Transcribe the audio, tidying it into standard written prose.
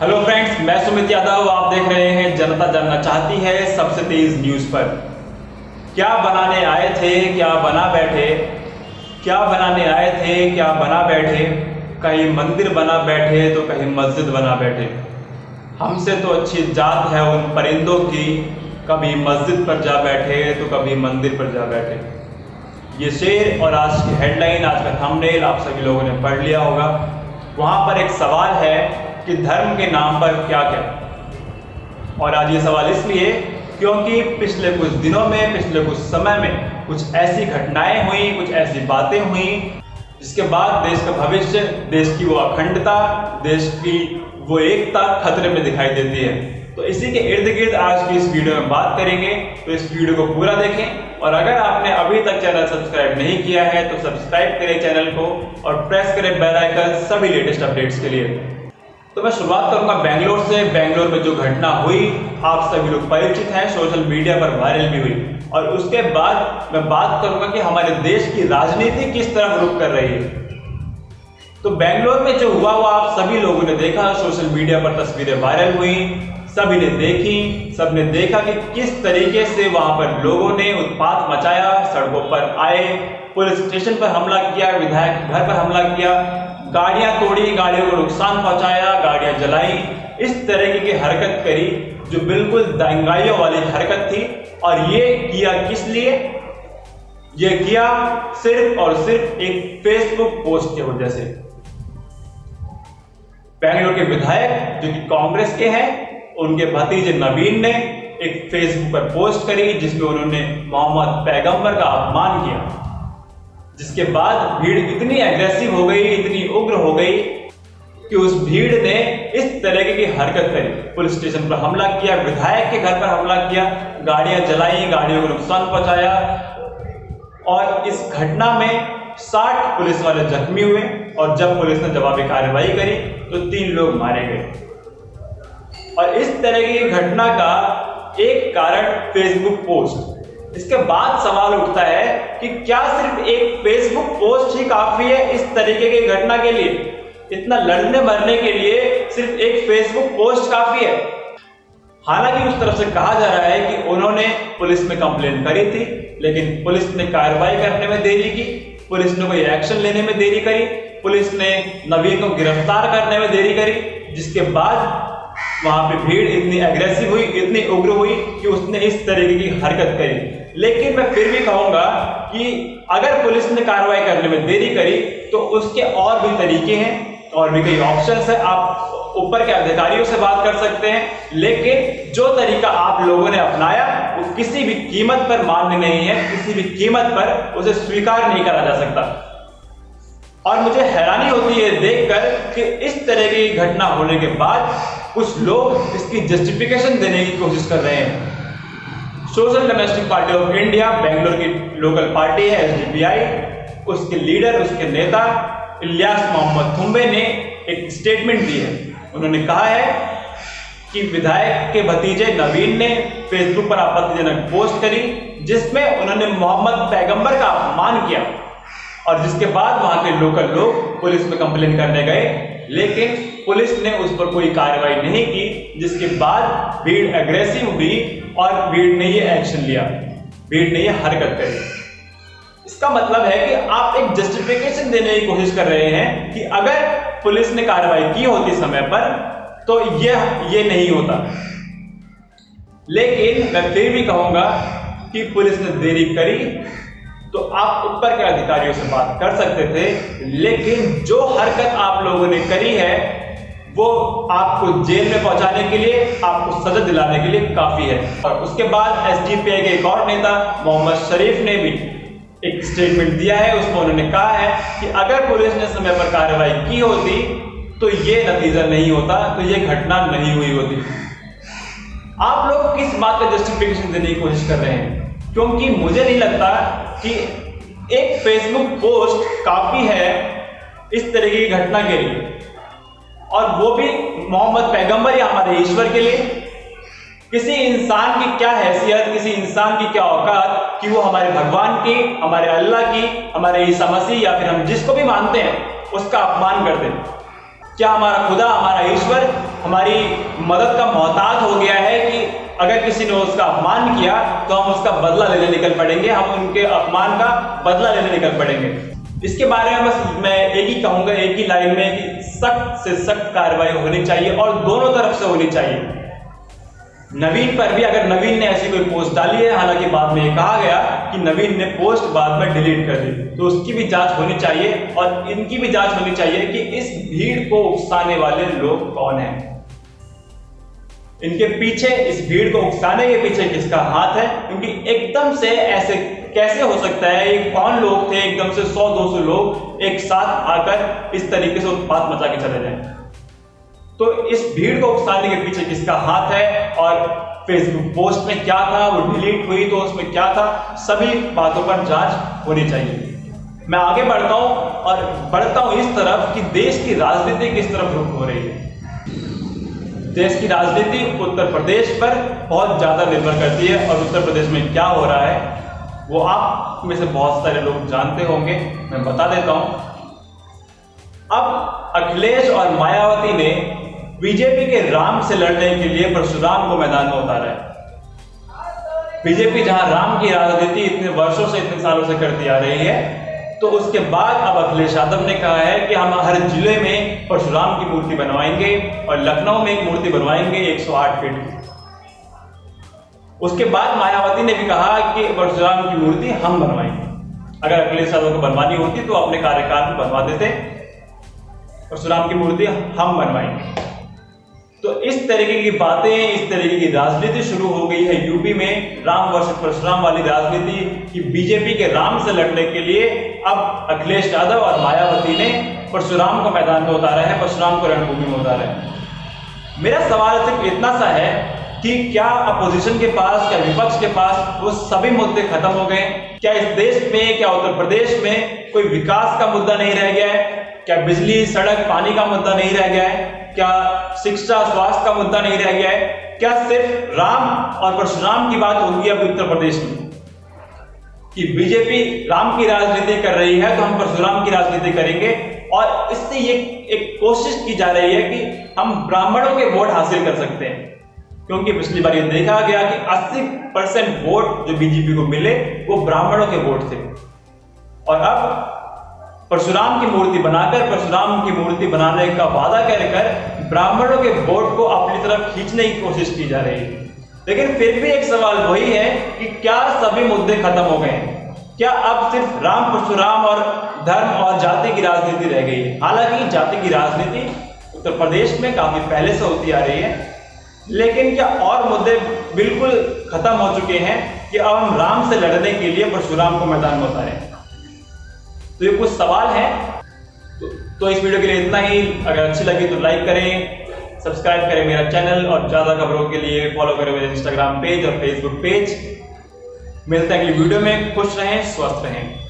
Hello friends, मैं सुमित यादव। आप देख रहे हैं जनता जानना चाहती है सबसे तेज न्यूज पर। क्या बनाने आए थे, क्या बना बैठे, क्या बनाने आए थे, क्या बना बैठे, कहीं मंदिर बना बैठे तो कहीं मस्जिद बना बैठे। हमसे तो अच्छी जात है उन परिंदों की, कभी मस्जिद पर जा बैठे तो कभी मंदिर पर जा बैठे। ये शेर और आज की हेडलाइन, आज का थंबनेल आप सभी लोगों ने पढ़ लिया होगा। वहाँ पर एक सवाल है कि धर्म के नाम पर क्या क्या। और आज ये सवाल इसलिए क्योंकि पिछले कुछ दिनों में, पिछले कुछ समय में कुछ ऐसी घटनाएं हुई, कुछ ऐसी बातें हुई जिसके बाद देश का भविष्य, देश की वो अखंडता, देश की वो एकता खतरे में दिखाई देती है। तो इसी के इर्द गिर्द आज की इस वीडियो में बात करेंगे। तो इस वीडियो को पूरा देखें और अगर आपने अभी तक चैनल सब्सक्राइब नहीं किया है तो सब्सक्राइब करें चैनल को और प्रेस करें बेल आइकन सभी लेटेस्ट अपडेट्स के लिए। तो मैं शुरुआत करूंगा बेंगलोर से। बेंगलोर में जो घटना हुई आप सभी लोग परिचित हैं, सोशल मीडिया पर वायरल भी हुई। और उसके बाद मैं बात करूंगा कि हमारे देश की राजनीति किस तरफ रुख कर रही है। तो बेंगलोर में जो हुआ वो आप सभी लोगों ने देखा, सोशल मीडिया पर तस्वीरें वायरल हुई, सभी ने देखी, सबने देखा कि किस तरीके से वहां पर लोगों ने उत्पात मचाया, सड़कों पर आए, पुलिस स्टेशन पर हमला किया, विधायक के घर पर हमला किया, गाड़ियां तोड़ी, गाड़ियों को नुकसान पहुंचाया, गाड़ियां जलाई, इस तरह की हरकत करी जो बिल्कुल दंगाइयों वाली हरकत थी। और ये किया किस लिए? ये किया सिर्फ और सिर्फ एक फेसबुक पोस्ट की वजह से। बेंगलोर के विधायक जो कि कांग्रेस के हैं, उनके भतीजे नवीन ने एक फेसबुक पर पोस्ट करी जिसमें उन्होंने मोहम्मद पैगंबर का अपमान किया, जिसके बाद भीड़ इतनी एग्रेसिव हो गई, इतनी उग्र हो गई कि उस भीड़ ने इस तरह की हरकत करी, पुलिस स्टेशन पर हमला किया, विधायक के घर पर हमला किया, गाड़ियां जलाई, गाड़ियों को नुकसान पहुंचाया। और इस घटना में 60 पुलिस वाले जख्मी हुए और जब पुलिस ने जवाबी कार्रवाई करी तो 3 लोग मारे गए। और इस तरह की घटना का एक कारण फेसबुक पोस्ट। इसके बाद सवाल उठता है कि क्या सिर्फ एक फेसबुक पोस्ट ही काफी है इस तरीके की घटना के लिए? इतना लड़ने मरने के लिए सिर्फ एक फेसबुक पोस्ट काफी है? हालांकि उस तरफ से कहा जा रहा है कि उन्होंने पुलिस में कंप्लेंट करी थी, लेकिन पुलिस ने कार्रवाई करने में देरी की, पुलिस ने कोई एक्शन लेने में देरी करी, पुलिस ने नवीन को गिरफ्तार करने में देरी करी, जिसके बाद वहां पे भीड़ इतनी एग्रेसिव हुई, इतनी उग्र हुई कि उसने इस तरीके की हरकत करी। लेकिन मैं फिर भी कहूंगा कि अगर पुलिस ने कार्रवाई करने में देरी करी तो उसके और भी तरीके हैं, और भी कई ऑप्शंस है। आप ऊपर के अधिकारियों से बात कर सकते हैं, लेकिन जो तरीका आप लोगों ने अपनाया वो किसी भी कीमत पर मान्य नहीं है, किसी भी कीमत पर उसे स्वीकार नहीं करा जा सकता। और मुझे हैरानी होती है देखकर कि इस तरह की घटना होने के बाद कुछ लोग इसकी जस्टिफिकेशन देने की कोशिश कर रहे हैं। Social democratic party of India, Bangalore की लोकल पार्टी है एसडीपीआई, उसके लीडर, उसके नेता इलियास मोहम्मद थुम्बे ने एक स्टेटमेंट दी है। उन्होंने कहा है कि विधायक के भतीजे नवीन ने फेसबुक पर आपत्तिजनक पोस्ट करी जिसमें उन्होंने मोहम्मद पैगंबर का अपमान किया, और जिसके बाद वहां के लोकल लोग पुलिस में कंप्लेन करने गए, लेकिन पुलिस ने उस पर कोई कार्रवाई नहीं की, जिसके बाद भीड़ एग्रेसिव हुई और भीड़ ने ये एक्शन लिया, भीड़ ने ये हरकत करी। इसका मतलब है कि आप एक जस्टिफिकेशन देने की कोशिश कर रहे हैं कि अगर पुलिस ने कार्रवाई की होती समय पर तो ये नहीं होता। लेकिन मैं फिर भी कहूंगा कि पुलिस ने देरी करी तो आप ऊपर के अधिकारियों से बात कर सकते थे, लेकिन जो हरकत आप लोगों ने करी है वो आपको जेल में पहुंचाने के लिए, आपको सजा दिलाने के लिए काफी है। और उसके बाद एसडीपीआई के एक और नेता मोहम्मद शरीफ ने भी एक स्टेटमेंट दिया है। उसमें उन्होंने कहा है कि अगर पुलिस ने समय पर कार्रवाई की होती तो ये नतीजा नहीं होता, तो ये घटना नहीं हुई होती। आप लोग किस बात का जस्टिफिकेशन देने की कोशिश कर रहे हैं? क्योंकि मुझे नहीं लगता कि एक फेसबुक पोस्ट काफी है इस तरह की घटना के लिए, और वो भी मोहम्मद पैगंबर या हमारे ईश्वर के लिए। किसी इंसान की क्या हैसियत, किसी इंसान की क्या औकात कि वो हमारे भगवान की, हमारे अल्लाह की, हमारे ईसा मसीह या फिर हम जिसको भी मानते हैं उसका अपमान कर दे? क्या हमारा खुदा, हमारा ईश्वर हमारी मदद का मोहताज हो गया है कि अगर किसी ने उसका अपमान किया तो हम उसका बदला लेने निकल पड़ेंगे, हम उनके अपमान का बदला लेने निकल पड़ेंगे। इसके बारे में बस मैं एक ही कहूंगा, एक ही लाइन में, कि सख्त से सख्त कार्रवाई होनी चाहिए और दोनों तरफ से होनी चाहिए। नवीन पर भी, अगर नवीन ने ऐसी कोई पोस्ट डाली है, हालांकि बाद में ये कहा गया कि नवीन ने पोस्ट बाद में डिलीट कर दी, तो उसकी भी जांच होनी चाहिए और इनकी भी जांच होनी चाहिए कि इस भीड़ को उकसाने वाले लोग कौन हैं, इनके पीछे, इस भीड़ को उकसाने के पीछे किसका हाथ है। क्योंकि एकदम से ऐसे कैसे हो सकता है, ये कौन लोग थे एकदम से 100-200 लोग एक साथ आकर इस तरीके से उत्पात मचा के चले जाएं। तो इस भीड़ को उकसाने के पीछे किसका हाथ है और फेसबुक पोस्ट में क्या था, वो डिलीट हुई तो उसमें क्या था, सभी बातों पर जांच होनी चाहिए। मैं आगे बढ़ता हूं और बढ़ता हूं इस तरफ कि देश की राजनीति किस तरफ रुख हो रही है। देश की राजनीति उत्तर प्रदेश पर बहुत ज्यादा निर्भर करती है और उत्तर प्रदेश में क्या हो रहा है वो आप में से बहुत सारे लोग जानते होंगे, मैं बता देता हूं। अब अखिलेश और मायावती ने बीजेपी के राम से लड़ने के लिए परशुराम को मैदान में उतारा है। बीजेपी जहां राम की राजनीति इतने वर्षों से, इतने सालों से करती आ रही है, तो उसके बाद अब अखिलेश यादव ने कहा है कि हम हर जिले में परशुराम की मूर्ति बनवाएंगे और लखनऊ में एक मूर्ति बनवाएंगे 108 फीट की। उसके बाद मायावती ने भी कहा कि परशुराम की मूर्ति हम बनवाएंगे। अगर अखिलेश यादव को बनवानी होती तो अपने कार्यकाल में बनवा देते, परशुराम की मूर्ति हम बनवाएंगे। तो इस तरीके की बातें, इस तरीके की राजनीति शुरू हो गई है यूपी में, राम वर्सेस परशुराम वाली राजनीति, कि बीजेपी के राम से लड़ने के लिए अब अखिलेश यादव और मायावती ने परशुराम को मैदान में उतारा है, परशुराम को रणभूमि में उतारा है। मेरा सवाल सिर्फ इतना सा है कि क्या अपोजिशन के पास, क्या विपक्ष के पास वो सभी मुद्दे खत्म हो गए? क्या इस देश में, क्या उत्तर प्रदेश में कोई विकास का मुद्दा नहीं रह गया है? क्या बिजली, सड़क, पानी का मुद्दा नहीं रह गया है? क्या शिक्षा, स्वास्थ्य का मुद्दा नहीं रह गया है? क्या सिर्फ राम और परशुराम की बात होगी अब उत्तर प्रदेश में कि बीजेपी राम की राजनीति कर रही है तो हम परशुराम की राजनीति करेंगे? और इससे ये एक कोशिश की जा रही है कि हम ब्राह्मणों के वोट हासिल कर सकते हैं, क्योंकि पिछली बार ये देखा गया कि 80% वोट जो बीजेपी को मिले वो ब्राह्मणों के वोट थे। और अब परशुराम की मूर्ति बनाकर, परशुराम की मूर्ति बनाने का वादा कर ब्राह्मणों के वोट को अपनी तरफ खींचने की कोशिश की जा रही है। लेकिन फिर भी एक सवाल वही है कि क्या सभी मुद्दे खत्म हो गए हैं? क्या अब सिर्फ राम, परशुराम और धर्म और जाति की राजनीति रह गई है? हालांकि जाति की राजनीति उत्तर प्रदेश में काफी पहले से होती आ रही है, लेकिन क्या और मुद्दे बिल्कुल खत्म हो चुके हैं कि अब हम राम से लड़ने के लिए परशुराम को मैदान में उतारें? तो ये कुछ सवाल हैं। तो इस वीडियो के लिए इतना ही। अगर अच्छी लगी तो लाइक करें, सब्सक्राइब करें मेरा चैनल और ज़्यादा खबरों के लिए फॉलो करें मेरे इंस्टाग्राम पेज और फेसबुक पेज। मिलते हैं अगली वीडियो में। खुश रहें, स्वस्थ रहें।